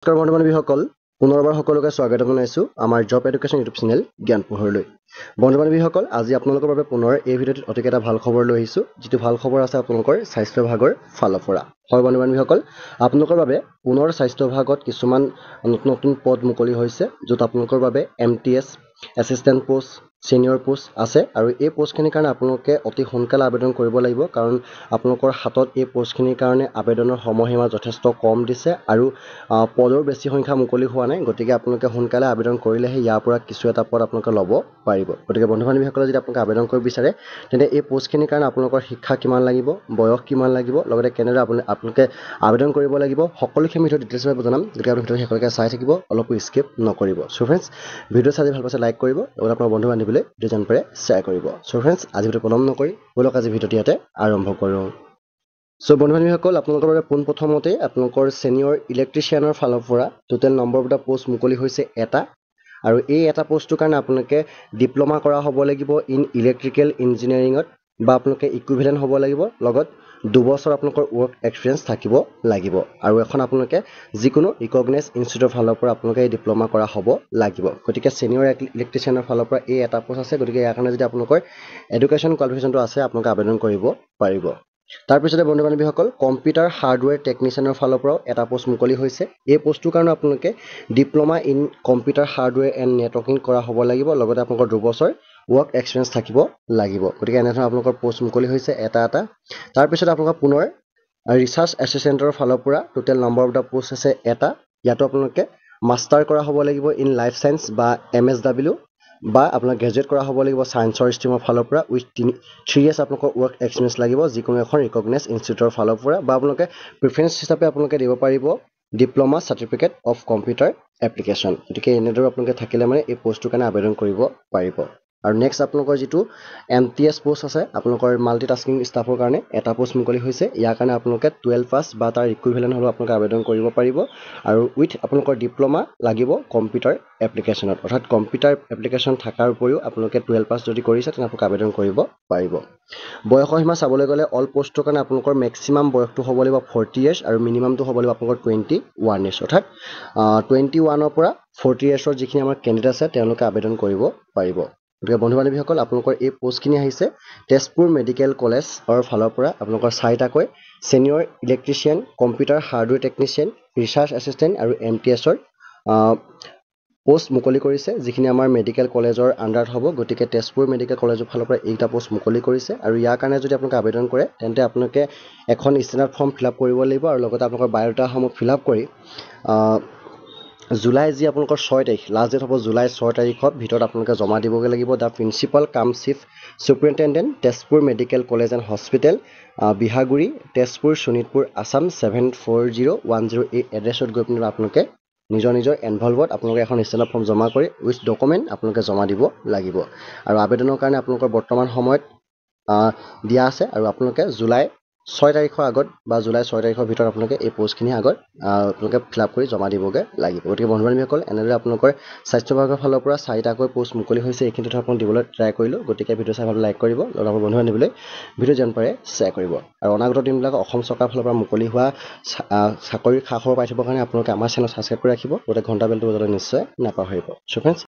নমস্কাৰ বন্ধু-বান্ধৱীসকল, পুনৰবাৰ সকলোকে স্বাগতম জনাইছোঁ আমাৰ জব এডুকেশ্যন ইউটিউব চেনেল জ্ঞান পোহৰলৈ। বন্ধু-বান্ধৱীসকল, আজি আপোনালোকৰ বাবে পুনৰ এই ভিডিঅ'টোত অতি এটা ভাল খবৰ লৈ আহিছোঁ, যিটো ভাল খবৰ আছে আপোনালোকৰ স্বাস্থ্য বিভাগৰ ফালৰ পৰা। হয় বন্ধু-বান্ধৱীসকল, আপোনালোকৰ বাবে পুনৰ স্বাস্থ্য বিভাগত কিছুমান নতুন পদ মুকলি হৈছে, য'ত আপোনালোকৰ বাবে MTS, assistant post, senior post আছে আৰু এই পোষ্টখিনিৰ কাৰণে আপোনালোকে অতি সোনকালে আবেদন কৰিব লাগিব, কাৰণ আপোনালোকৰ হাতত এই পোষ্টখিনিৰ কাৰণে আবেদনৰ সময়সীমা যথেষ্ট কম দিছে আৰু পদৰ বেছি সংখ্যা মুকলি হোৱা নাই। গতিকে আপোনালোকে সোনকালে আবেদন কৰিলেহে ইয়াৰ পৰা কিছু এটা পদ আপোনালোকে ল'ব পাৰিব। গতিকে বন্ধু-বান্ধৱীসকলে যদি আপোনালোকে আবেদন কৰিব বিচাৰে, তেন্তে এই পোষ্টখিনিৰ কাৰণে আপোনালোকৰ শিক্ষা কিমান লাগিব, বয়স কিমান লাগিব, লগতে কেনেদৰে আপোনালোকে আবেদন কৰিব লাগিব, সকলোখিনি ভিডিঅ' ডিটেইলছভাৱে জনাম। গতিকে আপুনি ভিডিঅ'টো শেষলৈকে চাই থাকিব, অলপো স্কিপ নকৰিব। চ' ফ্ৰেণ্ডছ, ভিডিঅ' চাই ভাল পাইছে লাইক কৰিব, লগতে আপোনাৰ বন্ধু-বান্ধৱীলৈ ভিডিঅ' জান পাৰে শ্বেয়াৰ কৰিব। চ' ফ্ৰেণ্ডছ, আজি ভিডিঅ'টো পলম নকৰি ব'লক আজি ভিডিঅ'টো ইয়াতে আৰম্ভ কৰোঁ। চ' বন্ধু-বান্ধৱীসকল, আপোনালোকৰ বাবে পোনপ্ৰথমতে আপোনালোকৰ ছিনিয়ৰ ইলেক্ট্ৰিচিয়ানৰ ফালৰ পৰা total number of the post মুকলি হৈছে এটা, আৰু এই এটা পোষ্টটোৰ কাৰণে আপোনালোকে ডিপ্ল'মা কৰা হ'ব লাগিব ইন ইলেক্ট্ৰিকেল ইঞ্জিনিয়াৰিঙত, বা আপোনালোকে ইকুইভেলেণ্ট হ'ব লাগিব, লগত 2 বছৰ আপোনালোকৰ ৱৰ্ক এক্সপিৰিয়েঞ্চ থাকিব লাগিব, আৰু এখন আপোনালোকে যিকোনো ৰিকগনাইজ ইনষ্টিটিউটৰ ফালৰ পৰা আপোনালোকে এই ডিপ্ল'মা কৰা হ'ব লাগিব। গতিকে ছিনিয়ৰ ইলেক্ট্ৰিচিয়ানৰ ফালৰ পৰা এই এটা পোষ্ট আছে, গতিকে ইয়াৰ কাৰণে যদি আপোনালোকৰ এডুকেশ্যন কোৱালিফিকেশ্যনটো আছে, আপোনালোকে আবেদন কৰিব পাৰিব। তাৰপিছতে বন্ধু-বান্ধৱীসকল, কম্পিউটাৰ হাৰ্ডৱেৰ টেকনিচিয়ানৰ ফালৰ পৰাও এটা পোষ্ট মুকলি হৈছে। এই পোষ্টটোৰ কাৰণে আপোনালোকে diploma in computer hardware and networking কৰা হ'ব লাগিব, লগতে আপোনালোকৰ 2 বছৰ ৱৰ্ক এক্সপিৰিয়েঞ্চ থাকিব লাগিব। গতিকে এনেধৰণৰ আপোনালোকৰ পোষ্ট মুকলি হৈছে এটা। তাৰপিছত আপোনালোকৰ পুনৰ ৰিচাৰ্চ এছিষ্টেণ্টৰ ফালৰ পৰা total number of the post আছে এটা। ইয়াতো আপোনালোকে মাষ্টাৰ কৰা হ'ব লাগিব ইন লাইফ ছায়েন্স বা MSW, বা আপোনাক গ্ৰেজুৱেট কৰা হ'ব লাগিব ছায়েন্সৰ ষ্ট্ৰীমৰ ফালৰ পৰা উইথ 3 years আপোনালোকৰ ৱৰ্ক এক্সপিৰিয়েঞ্চ লাগিব যিকোনো এখন ৰিকগনাইজ ইনষ্টিটিউটৰ ফালৰ পৰা, বা আপোনালোকে প্ৰিফাৰেঞ্চ হিচাপে আপোনালোকে দিব পাৰিব diploma certificate of computer application. গতিকে এনেদৰে আপোনালোকে থাকিলে মানে এই পোষ্টটোৰ কাৰণে আবেদন কৰিব পাৰিব। আৰু নেক্সট আপোনালোকৰ যিটো MTS পোষ্ট আছে, আপোনালোকৰ মাল্টিটাস্কিং ষ্টাফৰ কাৰণে এটা পোষ্ট মুকলি হৈছে। ইয়াৰ কাৰণে আপোনালোকে 12 পাছ বা তাৰ ইকুইভেলেণ্ট হ'লেও আপোনালোকে আবেদন কৰিব পাৰিব, আৰু উইথ আপোনালোকৰ ডিপ্ল'মা লাগিব কম্পিউটাৰ এপ্লিকেশ্যনত, অৰ্থাৎ কম্পিউটাৰ এপ্লিকেশ্যন থকাৰ উপৰিও আপোনালোকে 12 পাছ যদি কৰিছে তেনে আপোনালোকে আবেদন কৰিব পাৰিব। বয়সৰ সীমা চাবলৈ গ'লে অল পোষ্টৰ কাৰণে আপোনালোকৰ মেক্সিমাম বয়সটো হ'ব লাগিব 40 years আৰু মিনিমামটো হ'ব লাগিব আপোনালোকৰ 21 years, অৰ্থাৎ 21ৰ পৰা 40 yearsৰ যিখিনি আমাৰ কেণ্ডিডেট আছে তেওঁলোকে আবেদন কৰিব পাৰিব। গতিকে বন্ধু-বান্ধৱীসকল, আপোনালোকৰ এই পোষ্টখিনি আহিছে তেজপুৰ মেডিকেল কলেজৰ ফালৰ পৰা। আপোনালোকৰ 4টাকৈ senior electrician, computer hardware technician, research assistant আৰু MTSৰ পোষ্ট মুকলি কৰিছে, যিখিনি আমাৰ মেডিকেল কলেজৰ আণ্ডাৰত হ'ব। গতিকে তেজপুৰ মেডিকেল কলেজৰ ফালৰ পৰা এইটা পোষ্ট মুকলি কৰিছে, আৰু ইয়াৰ কাৰণে যদি আপোনালোকে আবেদন কৰে তেন্তে আপোনালোকে এখন ষ্টেণ্ডাৰ্ড ফৰ্ম ফিল আপ কৰিব লাগিব, আৰু লগতে আপোনালোকৰ বায়'ডাটাসমূহ ফিল আপ কৰি জুলাই যি আপোনালোকৰ 6 তাৰিখ লাষ্ট ডেট হ'ব, জুলাই 6 তাৰিখৰ ভিতৰত আপোনালোকে জমা দিবগৈ লাগিব the principal cum chief superintendent Tezpur medical college and hospital, Bihaguri, Tezpur, Sonitpur, Assam 74010। এই এড্ৰেছত গৈ পিনে আপোনালোকে নিজৰ এনভলভত আপোনালোকে এখন ষ্টেণ্ডাৰ্ড ফৰ্ম জমা কৰি উইথ ডকুমেণ্ট আপোনালোকে জমা দিব লাগিব। আৰু আবেদনৰ কাৰণে আপোনালোকৰ বৰ্তমান সময়ত দিয়া আছে, আৰু আপোনালোকে জুলাই 6 তাৰিখৰ আগত বা জুলাই 6 তাৰিখৰ ভিতৰত আপোনালোকে এই পোষ্টখিনি আগত আপোনালোকে ফিল আপ কৰি জমা দিবগৈ লাগিব। গতিকে বন্ধু-বান্ধৱীসকল, এনেদৰে আপোনালোকৰ স্বাস্থ্য বিভাগৰ ফালৰ পৰা 4টাকৈ পোষ্ট মুকলি হৈছে। এইখিনি তথ্য আপোনালোক দিবলৈ ট্ৰাই কৰিলোঁ। গতিকে ভিডিঅ' চাই ভাল লাইক কৰিব, লগতে আপোনাৰ বন্ধু-বান্ধৱীলৈ ভিডিঅ' যিমান পাৰে শ্বেয়াৰ কৰিব, আৰু অনাগত দিনবিলাক অসম চৰকাৰৰ ফালৰ পৰা মুকলি হোৱা চাকৰিৰ খা খবৰ পাই থবৰ কাৰণে আপোনালোকে আমাৰ চেনেল ছাবস্ক্ৰাইব কৰি ৰাখিব, লগতে ঘণ্টা বেলটো বজাবলৈ নিশ্চয় নাপাহৰিব। চ' ফ্ৰেণ্ডছ,